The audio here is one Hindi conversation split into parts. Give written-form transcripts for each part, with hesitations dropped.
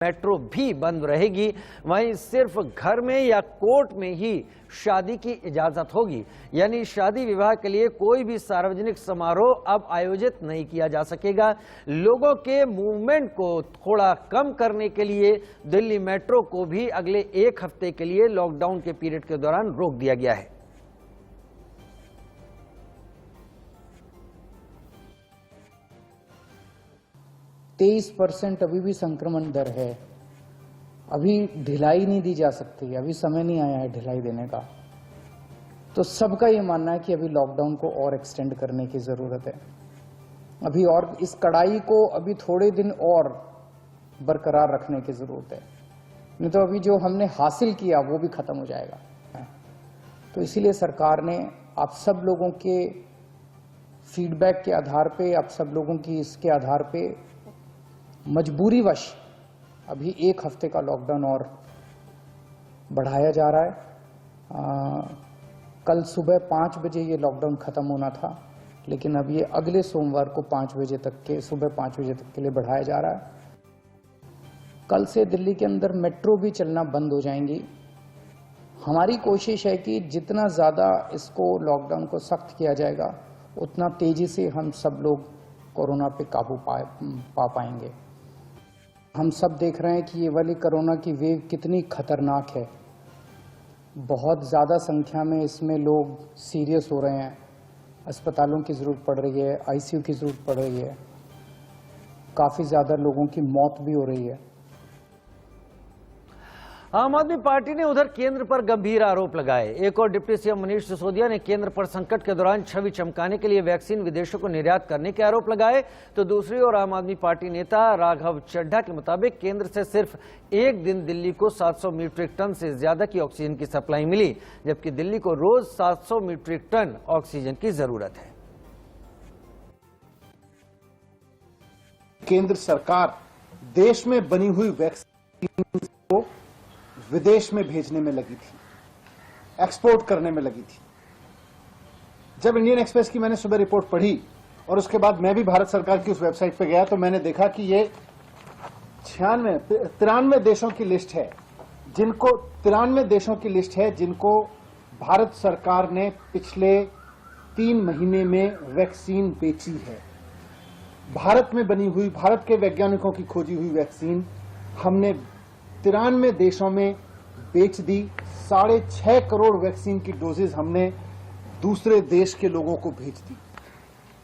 मेट्रो भी बंद रहेगी। वहीं सिर्फ घर में या कोर्ट में ही शादी की इजाजत होगी, यानी शादी विवाह के लिए कोई भी सार्वजनिक समारोह अब आयोजित नहीं किया जा सकेगा। लोगों के मूवमेंट को थोड़ा कम करने के लिए दिल्ली मेट्रो को भी अगले 1 हफ्ते के लिए लॉकडाउन के पीरियड के दौरान रोक दिया गया है। %23 अभी भी संक्रमण दर है। अभी ढिलाई नहीं दी जा सकती, अभी समय नहीं आया है ढिलाई देने का। तो सबका ये मानना है कि अभी लॉकडाउन को और एक्सटेंड करने की जरूरत है। अभी और इस कड़ाई को अभी थोड़े दिन और बरकरार रखने की जरूरत है, नहीं तो अभी जो हमने हासिल किया वो भी खत्म हो जाएगा। तो इसीलिए सरकार ने आप सब लोगों के फीडबैक के आधार पे, आप सब लोगों की इसके आधार पे मजबूरीवश अभी 1 हफ्ते का लॉकडाउन और बढ़ाया जा रहा है। कल सुबह 5 बजे ये लॉकडाउन खत्म होना था, लेकिन अब ये अगले सोमवार को 5 बजे तक के सुबह 5 बजे तक के लिए बढ़ाया जा रहा है। कल से दिल्ली के अंदर मेट्रो भी चलना बंद हो जाएंगी। हमारी कोशिश है कि जितना ज़्यादा इसको लॉकडाउन को सख्त किया जाएगा उतना तेजी से हम सब लोग कोरोना पे काबू पा पाएंगे। हम सब देख रहे हैं कि ये वाली कोरोना की वेव कितनी खतरनाक है। बहुत ज़्यादा संख्या में इसमें लोग सीरियस हो रहे हैं, अस्पतालों की ज़रूरत पड़ रही है, आईसीयू की ज़रूरत पड़ रही है, काफ़ी ज़्यादा लोगों की मौत भी हो रही है। आम आदमी पार्टी ने उधर केंद्र पर गंभीर आरोप लगाए। एक और डिप्टी सीएम मनीष सिसोदिया ने केंद्र पर संकट के दौरान छवि चमकाने के लिए वैक्सीन विदेशों को निर्यात करने के आरोप लगाए, तो दूसरी ओर आम आदमी पार्टी नेता राघव चड्ढा के मुताबिक केंद्र से सिर्फ एक दिन दिल्ली को 700 मीट्रिक टन से ज्यादा की ऑक्सीजन की सप्लाई मिली, जबकि दिल्ली को रोज 700 मीट्रिक टन ऑक्सीजन की जरूरत है। केंद्र सरकार देश में बनी हुई वैक्सीन को विदेश में भेजने में लगी थी, एक्सपोर्ट करने में लगी थी। जब इंडियन एक्सप्रेस की मैंने सुबह रिपोर्ट पढ़ी और उसके बाद मैं भी भारत सरकार की उस वेबसाइट पर गया, तो मैंने देखा कि ये 93 देशों की लिस्ट है, जिनको भारत सरकार ने पिछले 3 महीने में वैक्सीन बेची है। भारत में बनी हुई, भारत के वैज्ञानिकों की खोजी हुई वैक्सीन हमने 93 देशों में बेच दी। 6.5 करोड़ वैक्सीन की डोजेज हमने दूसरे देश के लोगों को भेज दी।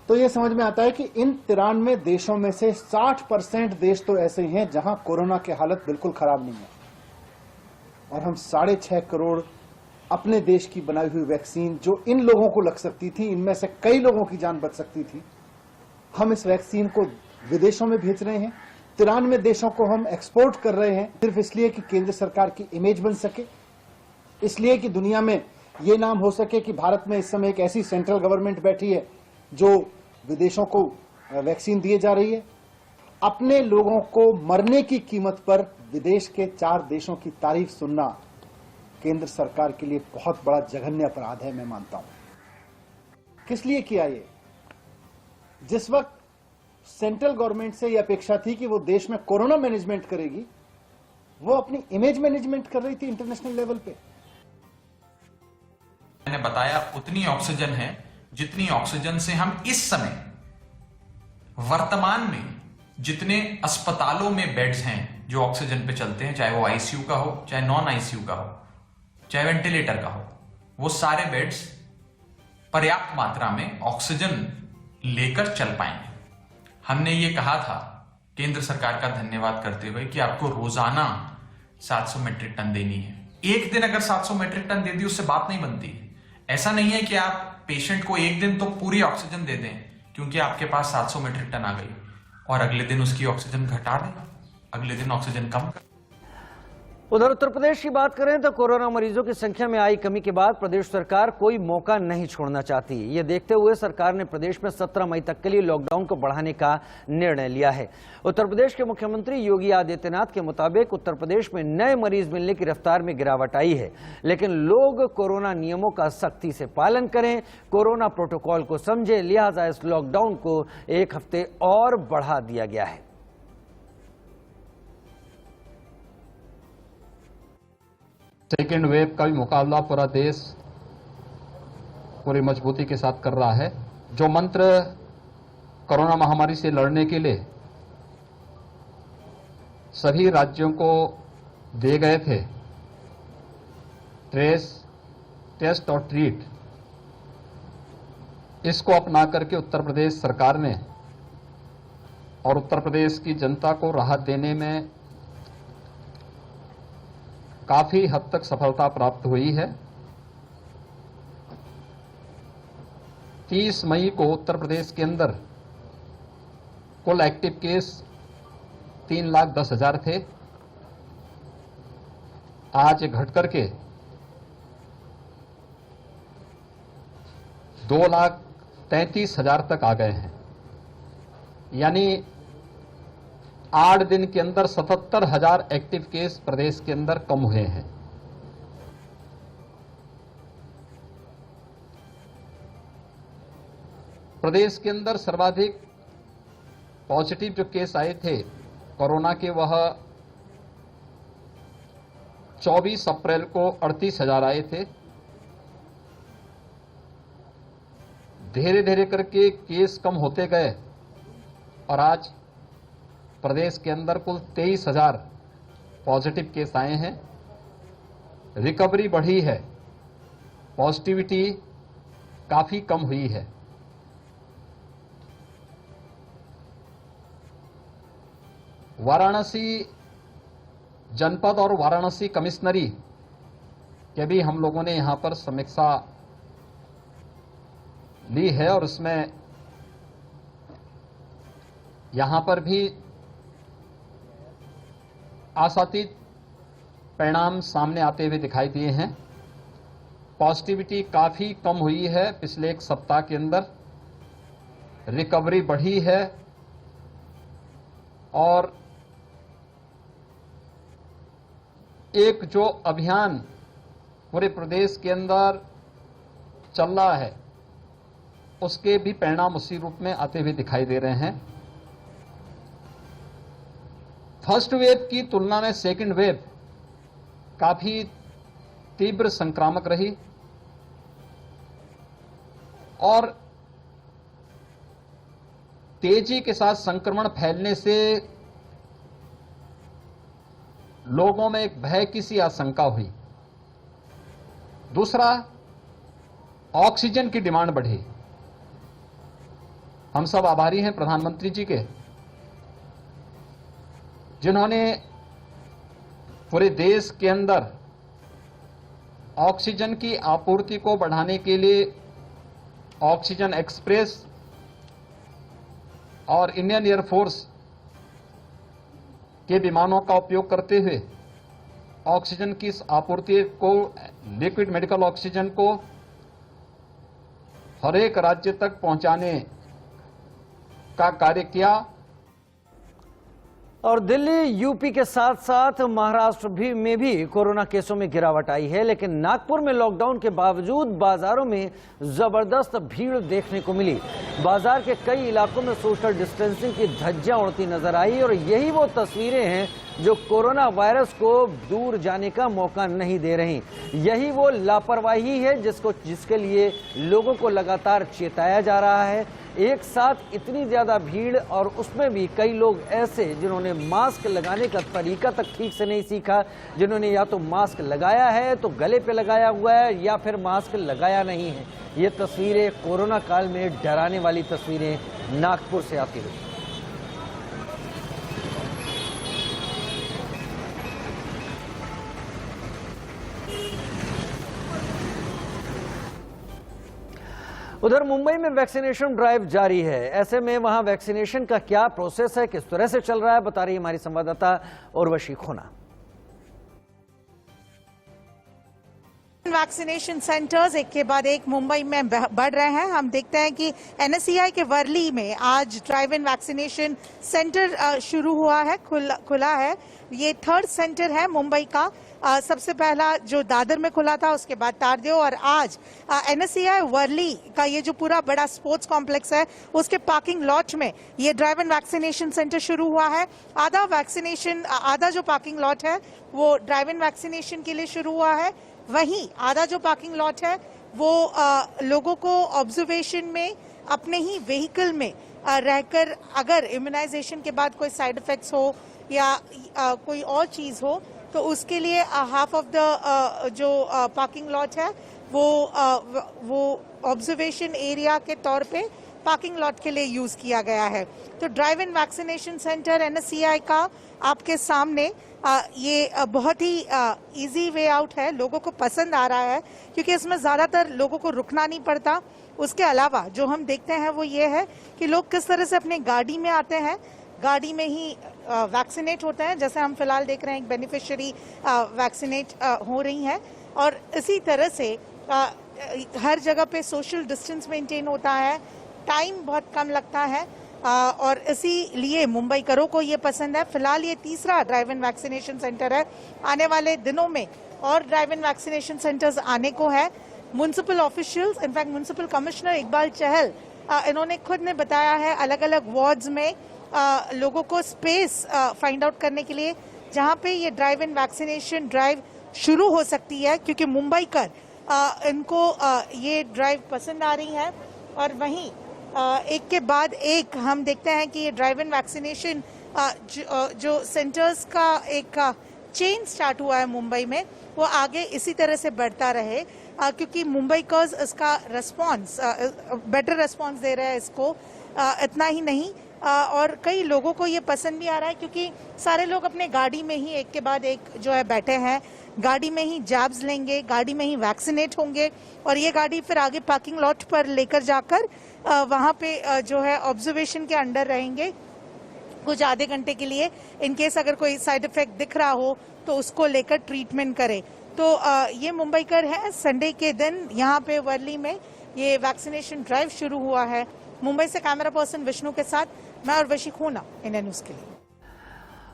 तो यह समझ में आता है कि इन 93 देशों में से 60% देश तो ऐसे हैं जहां कोरोना की हालत बिल्कुल खराब नहीं है, और हम 6.5 करोड़ अपने देश की बनाई हुई वैक्सीन, जो इन लोगों को लग सकती थी, इनमें से कई लोगों की जान बच सकती थी, हम इस वैक्सीन को विदेशों में भेज रहे हैं। 93 देशों को हम एक्सपोर्ट कर रहे हैं, सिर्फ इसलिए कि केंद्र सरकार की इमेज बन सके, इसलिए कि दुनिया में ये नाम हो सके कि भारत में इस समय एक ऐसी सेंट्रल गवर्नमेंट बैठी है जो विदेशों को वैक्सीन दिए जा रही है। अपने लोगों को मरने की कीमत पर विदेश के 4 देशों की तारीफ सुनना केंद्र सरकार के लिए बहुत बड़ा जघन्य अपराध है, मैं मानता हूं। किस लिए किया ये? जिस वक्त सेंट्रल गवर्नमेंट से यह अपेक्षा थी कि वो देश में कोरोना मैनेजमेंट करेगी, वो अपनी इमेज मैनेजमेंट कर रही थी इंटरनेशनल लेवल पे। मैंने बताया उतनी ऑक्सीजन है जितनी ऑक्सीजन से हम इस समय वर्तमान में जितने अस्पतालों में बेड्स हैं जो ऑक्सीजन पे चलते हैं, चाहे वो आईसीयू का हो, चाहे नॉन आईसीयू का हो, चाहे वेंटिलेटर का हो, वो सारे बेड्स पर्याप्त मात्रा में ऑक्सीजन लेकर चल पाएंगे। हमने ये कहा था केंद्र सरकार का धन्यवाद करते हुए कि आपको रोजाना 700 मीट्रिक टन देनी है। एक दिन अगर 700 मीट्रिक टन दे दी उससे बात नहीं बनती। ऐसा नहीं है कि आप पेशेंट को एक दिन तो पूरी ऑक्सीजन दे दें क्योंकि आपके पास 700 मीट्रिक टन आ गई और अगले दिन उसकी ऑक्सीजन घटा दें, अगले दिन ऑक्सीजन कम कर। उधर उत्तर प्रदेश की बात करें तो कोरोना मरीजों की संख्या में आई कमी के बाद प्रदेश सरकार कोई मौका नहीं छोड़ना चाहती। ये देखते हुए सरकार ने प्रदेश में 17 मई तक के लिए लॉकडाउन को बढ़ाने का निर्णय लिया है। उत्तर प्रदेश के मुख्यमंत्री योगी आदित्यनाथ के मुताबिक उत्तर प्रदेश में नए मरीज मिलने की रफ्तार में गिरावट आई है, लेकिन लोग कोरोना नियमों का सख्ती से पालन करें, कोरोना प्रोटोकॉल को समझे, लिहाजा इस लॉकडाउन को 1 हफ्ते और बढ़ा दिया गया है। सेकेंड वेव का भी मुकाबला पूरा देश पूरी मजबूती के साथ कर रहा है। जो मंत्र कोरोना महामारी से लड़ने के लिए सभी राज्यों को दिए गए थे, ट्रेस, टेस्ट और ट्रीट, इसको अपना करके उत्तर प्रदेश सरकार ने और उत्तर प्रदेश की जनता को राहत देने में काफी हद तक सफलता प्राप्त हुई है। 30 मई को उत्तर प्रदेश के अंदर कुल एक्टिव केस 3,10,000 थे। आज घट करके 2,33,000 तक आ गए हैं। यानी 8 दिन के अंदर 77,000 एक्टिव केस प्रदेश के अंदर कम हुए हैं। प्रदेश के अंदर सर्वाधिक पॉजिटिव जो केस आए थे कोरोना के, वह 24 अप्रैल को 38,000 आए थे। धीरे धीरे करके केस कम होते गए और आज प्रदेश के अंदर कुल 23,000 पॉजिटिव केस आए हैं। रिकवरी बढ़ी है, पॉजिटिविटी काफी कम हुई है। वाराणसी जनपद और वाराणसी कमिश्नरी के भी हम लोगों ने यहां पर समीक्षा ली है और उसमें यहां पर भी आशातीत परिणाम सामने आते हुए दिखाई दिए हैं। पॉजिटिविटी काफी कम हुई है पिछले एक सप्ताह के अंदर, रिकवरी बढ़ी है और एक जो अभियान पूरे प्रदेश के अंदर चल रहा है उसके भी परिणाम उसी रूप में आते हुए दिखाई दे रहे हैं। फर्स्ट वेव की तुलना में सेकंड वेव काफी तीव्र संक्रामक रही और तेजी के साथ संक्रमण फैलने से लोगों में एक भय की सी आशंका हुई। दूसरा, ऑक्सीजन की डिमांड बढ़ी। हम सब आभारी हैं प्रधानमंत्री जी के, जिन्होंने पूरे देश के अंदर ऑक्सीजन की आपूर्ति को बढ़ाने के लिए ऑक्सीजन एक्सप्रेस और इंडियन एयरफोर्स के विमानों का उपयोग करते हुए ऑक्सीजन की इस आपूर्ति को, लिक्विड मेडिकल ऑक्सीजन को हर एक राज्य तक पहुंचाने का कार्य किया। और दिल्ली, यूपी के साथ साथ महाराष्ट्र में भी कोरोना केसों में गिरावट आई है, लेकिन नागपुर में लॉकडाउन के बावजूद बाजारों में जबरदस्त भीड़ देखने को मिली। बाजार के कई इलाकों में सोशल डिस्टेंसिंग की धज्जियां उड़ती नजर आई और यही वो तस्वीरें हैं जो कोरोना वायरस को दूर जाने का मौका नहीं दे रही। यही वो लापरवाही है जिसके लिए लोगों को लगातार चेताया जा रहा है। एक साथ इतनी ज्यादा भीड़ और उसमें भी कई लोग ऐसे जिन्होंने मास्क लगाने का तरीका तक ठीक से नहीं सीखा, जिन्होंने या तो मास्क लगाया है तो गले पे लगाया हुआ है या फिर मास्क लगाया नहीं है। ये तस्वीरें कोरोना काल में डराने वाली तस्वीरें नागपुर से आती हुई। उधर मुंबई में वैक्सीनेशन ड्राइव जारी है। ऐसे में वहां वैक्सीनेशन का क्या प्रोसेस है, किस तरह से चल रहा है, बता रही हमारी संवाददाता उर्वशी खोना। वैक्सीनेशन सेंटर्स एक के बाद एक मुंबई में बढ़ रहे हैं। हम देखते हैं कि एनएसईआई के वर्ली में आज ड्राइव इन वैक्सीनेशन सेंटर शुरू हुआ है, खुला है। ये थर्ड सेंटर है मुंबई का। सबसे पहला जो दादर में खुला था, उसके बाद तारदेव, और आज एनएसईआई वर्ली का ये जो पूरा बड़ा स्पोर्ट्स कॉम्प्लेक्स है उसके पार्किंग लॉट में ये ड्राइव इन वैक्सीनेशन सेंटर शुरू हुआ है। आधा जो पार्किंग लॉट है वो ड्राइव इन वैक्सीनेशन के लिए शुरू हुआ है। वहीं आधा जो पार्किंग लॉट है वो लोगों को ऑब्जर्वेशन में अपने ही व्हीकल में रहकर अगर इम्यूनाइजेशन के बाद कोई साइड इफेक्ट्स हो या कोई और चीज हो तो उसके लिए हाफ ऑफ द जो पार्किंग लॉट है वो ऑब्जर्वेशन एरिया के तौर पे पार्किंग लॉट के लिए यूज किया गया है। तो drive in vaccination centre NSCI का आपके सामने ये बहुत ही इजी वे आउट है, लोगों को पसंद आ रहा है क्योंकि इसमें ज्यादातर लोगों को रुकना नहीं पड़ता। उसके अलावा जो हम देखते हैं वो ये है कि लोग किस तरह से अपने गाड़ी में आते हैं, गाड़ी में ही वैक्सीनेट होते हैं। जैसे हम फिलहाल देख रहे हैं एक बेनिफिशियरी वैक्सीनेट हो रही है और इसी तरह से हर जगह पे सोशल डिस्टेंस मेंटेन होता है, टाइम बहुत कम लगता है और इसीलिए मुंबईकरों को ये पसंद है। फिलहाल ये तीसरा ड्राइव इन वैक्सीनेशन सेंटर है। आने वाले दिनों में और ड्राइव इन वैक्सीनेशन सेंटर्स आने को है। Municipal officials, in fact municipal commissioner Iqbal Chahal, इन्होंने खुद ने बताया है अलग अलग वार्ड्स में लोगों को स्पेस फाइंड आउट करने के लिए जहां पे ये ड्राइव इन वैक्सीनेशन ड्राइव शुरू हो सकती है क्योंकि मुंबईकर इनको ये ड्राइव पसंद आ रही है। और वहीं एक के बाद एक हम देखते हैं कि ये ड्राइव इन वैक्सीनेशन जो सेंटर्स का एक चेन स्टार्ट हुआ है मुंबई में, वो आगे इसी तरह से बढ़ता रहे क्योंकि मुंबईकर्स इसका रिस्पांस बेटर रिस्पांस दे रहे हैं इसको। इतना ही नहीं और कई लोगों को ये पसंद भी आ रहा है क्योंकि सारे लोग अपने गाड़ी में ही एक के बाद एक जो है बैठे हैं, गाड़ी में ही जैब्स लेंगे, गाड़ी में ही वैक्सीनेट होंगे और ये गाड़ी फिर आगे पार्किंग लॉट पर लेकर जाकर वहां पे जो है ऑब्जर्वेशन के अंडर रहेंगे कुछ आधे घंटे के लिए। इनकेस अगर कोई साइड इफेक्ट दिख रहा हो तो उसको लेकर ट्रीटमेंट करें। तो ये मुंबईकर है। संडे के दिन यहाँ पे वर्ली में ये वैक्सीनेशन ड्राइव शुरू हुआ है। मुंबई से कैमरा पर्सन विष्णु के साथ मैं और वशी खूना, इंडिया न्यूज के लिए।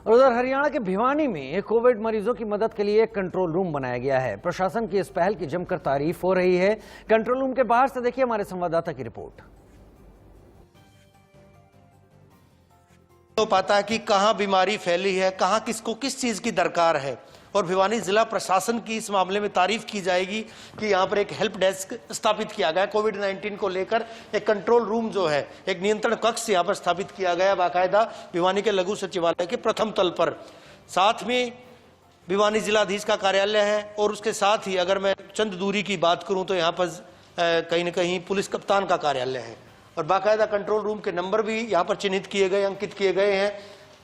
और उधर हरियाणा के भिवानी में कोविड मरीजों की मदद के लिए एक कंट्रोल रूम बनाया गया है। प्रशासन की इस पहल की जमकर तारीफ हो रही है। कंट्रोल रूम के बाहर से देखिए हमारे संवाददाता की रिपोर्ट। तो पता है कि कहां बीमारी फैली है, कहां किसको किस चीज की दरकार है और भिवानी जिला प्रशासन की इस मामले में तारीफ की जाएगी कि यहाँ पर एक हेल्प डेस्क स्थापित किया गया। कोविड-19 को लेकर एक कंट्रोल रूम जो है, एक नियंत्रण कक्ष यहाँ पर स्थापित किया गया बाकायदा भिवानी के लघु सचिवालय के प्रथम तल पर। साथ में भिवानी जिलाधीश का कार्यालय है और उसके साथ ही अगर मैं चंद दूरी की बात करूँ तो यहाँ पर कहीं न कहीं पुलिस कप्तान का कार्यालय है और बाकायदा कंट्रोल रूम के नंबर भी यहाँ पर चिन्हित किए गए, अंकित किए गए हैं।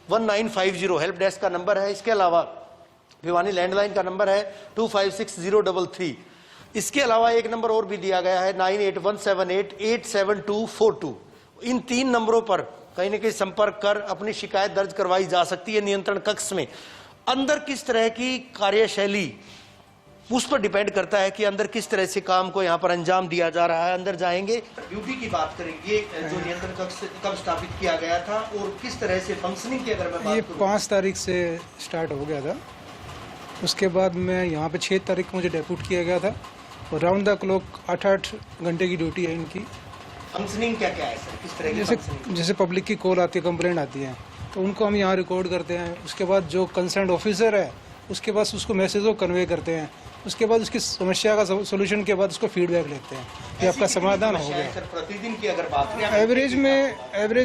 1950 हेल्प डेस्क का नंबर है। इसके अलावा भिवानी लैंडलाइन का नंबर है 256033। इसके अलावा एक नंबर और भी दिया गया है 9817887242। इन 3 नंबरों पर कहीं न कहीं संपर्क कर अपनी शिकायत दर्ज करवाई जा सकती है। नियंत्रण कक्ष में अंदर किस तरह की कार्यशैली, उस पर डिपेंड करता है कि अंदर किस तरह से काम को यहाँ पर अंजाम दिया जा रहा है। अंदर जाएंगे, ड्यूटी की बात करेंगे। जो नियंत्रण कक्ष कब स्थापित किया गया था और किस तरह से फंक्शनिंग की अगर मैं बात करूं, 5 तारीख से स्टार्ट हो गया था। उसके बाद मैं यहाँ पे 6 तारीख को मुझे डेप्यूट किया गया था और राउंड द क्लॉक 8 घंटे की ड्यूटी है इनकी। फंक्शनिंग क्या क्या है सर, किस तरह की? जैसे पब्लिक की कॉल आती है, कंप्लेंट आती है तो उनको हम यहाँ रिकॉर्ड करते हैं। उसके बाद जो कंसर्न ऑफिसर है उसके पास उसको मैसेज को कन्वे करते हैं। उसके बाद उसकी समस्या का सोल्यूशन के बाद उसको फीडबैक लेते हैं कि आपका समाधान हो गया। प्रतिदिन की अगर बात करें एवरेज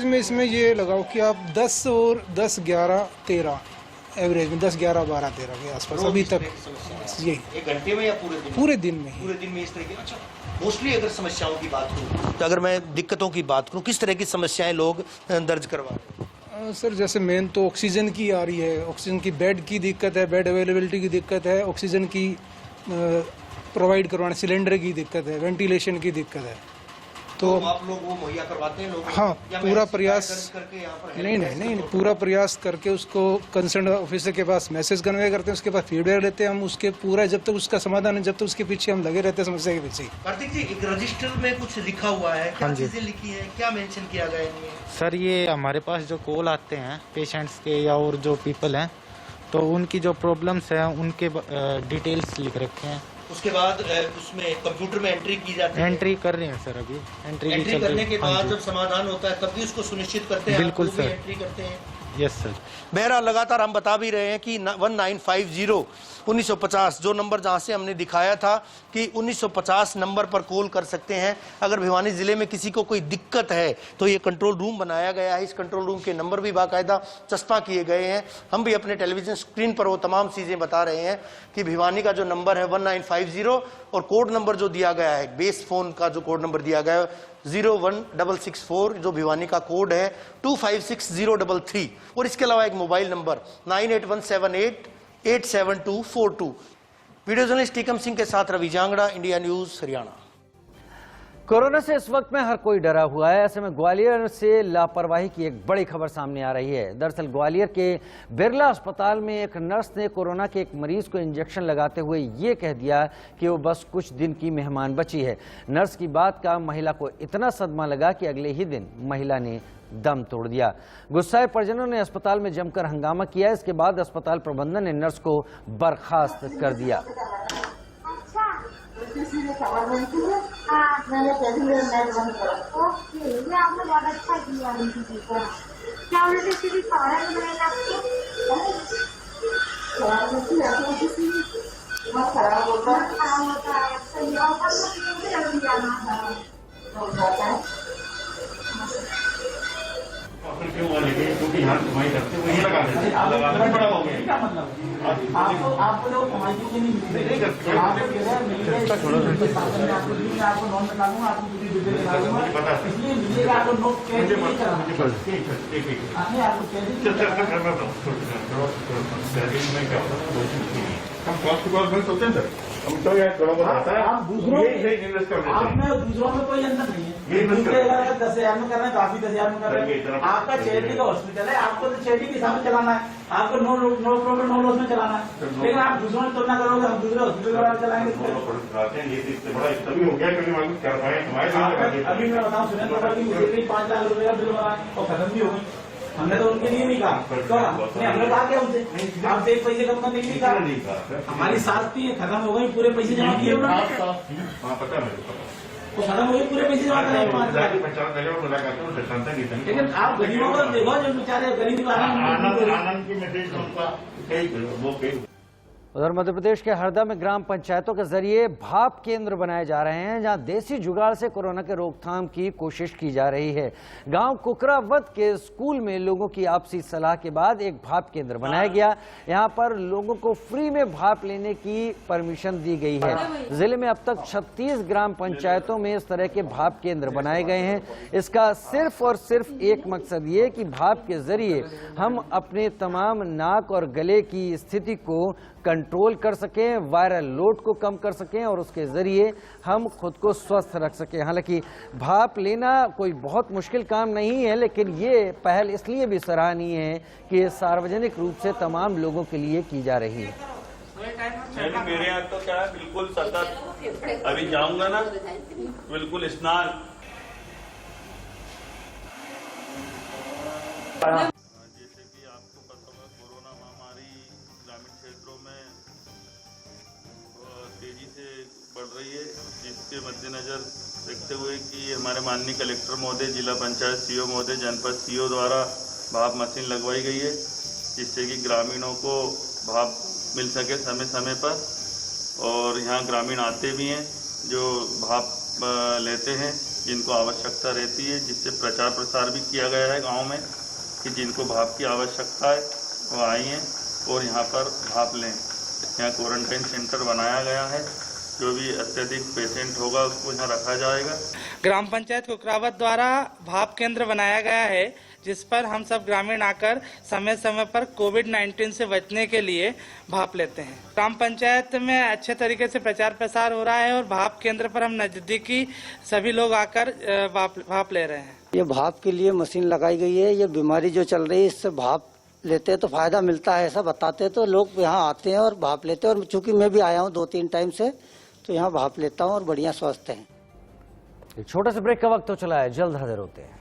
में इसमें ये लगाओ कि आप 10 और 10, 11, 13 एवरेज में 10, 11, 12, 13 के आसपास अभी तक यही। एक घंटे में या पूरे दिन? पूरे दिन में ही। पूरे दिन में इस तरह की। अच्छा, मोस्टली अगर समस्याओं की बात करूँ तो अगर मैं दिक्कतों की बात करूँ, किस तरह की समस्याएं लोग दर्ज करवा रहे हैं? सर जैसे मेन तो ऑक्सीजन की आ रही है। ऑक्सीजन की बेड की दिक्कत है, बेड अवेलेबिलिटी की दिक्कत है, ऑक्सीजन की प्रोवाइड करवाने, सिलेंडर की दिक्कत है, वेंटिलेशन की दिक्कत है। तो आप लोग वो मुहैया करवाते हैं लोगों को? हाँ, पूरा प्रयास करके यहाँ पर नहीं, पूरा प्रयास करके उसको कंसर्न ऑफिसर के पास मैसेज कन्वे करते हैं। उसके बाद फीडबैक लेते हैं हम उसके पूरा, जब तक उसका समाधान है, जब तक उसके पीछे हम लगे रहते हैं समस्या के पीछे। कार्तिक जी, एक रजिस्टर में कुछ लिखा हुआ है, क्या चीजें लिखी है, क्या मेंशन किया गया है? सर ये हमारे पास जो कॉल आते हैं पेशेंट्स के या और जो पीपल हैं तो उनकी जो प्रॉब्लम्स हैं उनके डिटेल्स लिख रखे हैं। उसके बाद उसमें कंप्यूटर में एंट्री की जाती है। एंट्री कर रहे हैं सर, अभी एंट्री करने के बाद जब समाधान होता है तब भी उसको सुनिश्चित करते हैं? बिल्कुल सर, एंट्री करते हैं। Yes sir. बहरहाल लगातार हम बता भी रहे हैं कि 1950 1950 जो नंबर जहां से हमने दिखाया था कि 1950 नंबर पर कॉल कर सकते हैं। अगर भिवानी जिले में किसी को कोई दिक्कत है तो ये कंट्रोल रूम बनाया गया है। इस कंट्रोल रूम के नंबर भी बाकायदा चस्पा किए गए हैं। हम भी अपने टेलीविजन स्क्रीन पर वो तमाम चीजें बता रहे हैं कि भिवानी का जो नंबर है 1950 और कोड नंबर जो दिया गया है, बेस फोन का जो कोड नंबर दिया गया है 01664, जो भिवानी का कोड है 256033, और इसके अलावा एक mobile number 9817887242। Video journalist Tikam Singh के साथ Ravi Jangra, India news, Haryana. Corona से इस वक्त में हर कोई डरा हुआ है। ऐसे में ग्वालियर से लापरवाही की एक बड़ी खबर सामने आ रही है। दरअसल ग्वालियर के बिरला अस्पताल में एक नर्स ने कोरोना के एक मरीज को इंजेक्शन लगाते हुए ये कह दिया कि वो बस कुछ दिन की मेहमान बची है। नर्स की बात का महिला को इतना सदमा लगा कि अगले ही दिन महिला ने दम तोड़ दिया। गुस्साए परिजनों ने अस्पताल में जमकर हंगामा किया। इसके बाद अस्पताल प्रबंधन ने नर्स को बर्खास्त कर दिया। मैंने नेट बंद करा। ओके, ये आपने बहुत अच्छा किया। क्या उन्होंने किसी सवाल बनाया आपको? खराब होता है। सही होता है। क्यों क्योंकि यहाँ कमाई करते वही लगा देते हैं। बड़ा हो गया क्या मतलब? आपको लोग कमाई के लिए नहीं करते। आपको नॉन में लागूंगा, आपको इसलिए मिलेगा। आपको नोट कैश हम कॉस्ट होते हैं सर। हम तो यार थोड़ा बहुत आता है। आप दूसरों इन्वेस्ट कर देते हैं। आप में दूसरों में कोई अंतर नहीं है। दूसरे अगर 10,000 में कर रहे हैं तो आप भी 10,000 में कर रहे हैं। आपका चैरिटी का हॉस्पिटल है, आपको तो चैरिटी के हिसाब से चलाना है। आपको नो प्रॉफिट नो लॉस में चलाना है। लेकिन आप दूसरों में तुलना करोगे, हम दूसरे हॉस्पिटल में चलाएंगे। ये बड़ा तभी हो गया क्योंकि मालूम कर पाए हमारे। अभी मैं बताऊँ सुरेंद्र पाल की मुझे 5 लाख रुपए का बिल बनाए और खत्म भी हो गई। हमने तो उनके लिए नहीं कहा। हमने कहा क्या उनसे आपसे एक पैसे कम करने के लिए कहा। हमारी साथ थी, खत्म हो गई, पूरे पैसे जमा किए उन्होंने। पता है तो खत्म हो गई, पूरे पैसे जमा कराए 5 लाख। लेकिन आप गरीबों को देखो जो बेचारे गरीब आनंद की मैसेज वो उधर मध्य प्रदेश के हरदा में ग्राम पंचायतों के जरिए भाप केंद्र बनाए जा रहे हैं, जहां देसी जुगाड़ से कोरोना के रोकथाम की कोशिश की जा रही है। गांव कुकरावत के स्कूल में लोगों की आपसी सलाह के बाद एक भाप केंद्र बनाया गया। यहां पर लोगों को फ्री में भाप लेने की परमिशन दी गई है। जिले में अब तक 36 ग्राम पंचायतों में इस तरह के भाप केंद्र बनाए गए हैं। इसका सिर्फ और सिर्फ एक मकसद ये कि भाप के जरिए हम अपने तमाम नाक और गले की स्थिति को कंट्रोल कर सकें, वायरल लोड को कम कर सकें और उसके जरिए हम खुद को स्वस्थ रख सकें। हालांकि भाप लेना कोई बहुत मुश्किल काम नहीं है, लेकिन ये पहल इसलिए भी सराहनीय है कि ये सार्वजनिक रूप से तमाम लोगों के लिए की जा रही है। मेरे यहाँ तो क्या बिल्कुल सतत अभी जाऊंगा ना, बिल्कुल स्नान। बढ़ रही है, जिसके मद्देनजर देखते हुए कि हमारे माननीय कलेक्टर महोदय, जिला पंचायत सीओ महोदय, जनपद सीओ द्वारा भाप मशीन लगवाई गई है, जिससे कि ग्रामीणों को भाप मिल सके समय समय पर। और यहाँ ग्रामीण आते भी हैं जो भाप लेते हैं, जिनको आवश्यकता रहती है, जिससे प्रचार प्रसार भी किया गया है गाँव में कि जिनको भाप की आवश्यकता है वो आई हैं और यहाँ पर भाप लें। यहाँ क्वारंटाइन सेंटर बनाया गया है, जो भी अत्यधिक पेशेंट होगा उसको यहाँ रखा जाएगा। ग्राम पंचायत कुकरावत द्वारा भाप केंद्र बनाया गया है, जिस पर हम सब ग्रामीण आकर समय समय पर कोविड-19 से बचने के लिए भाप लेते हैं। ग्राम पंचायत में अच्छे तरीके से प्रचार प्रसार हो रहा है और भाप केंद्र पर हम नजदीकी सभी लोग आकर भाप ले रहे हैं। ये भाप के लिए मशीन लगाई गई है। ये बीमारी जो चल रही है, इससे भाप लेते हैं तो फायदा मिलता है, ऐसा बताते हैं तो लोग यहाँ आते हैं और भाप लेते हैं। और चूंकि मैं भी आया हूँ 2-3 टाइम से, तो यहाँ भाप लेता हूँ और बढ़िया स्वस्थ है। एक छोटे से ब्रेक का वक्त तो चला है, जल्द हाजिर होते हैं।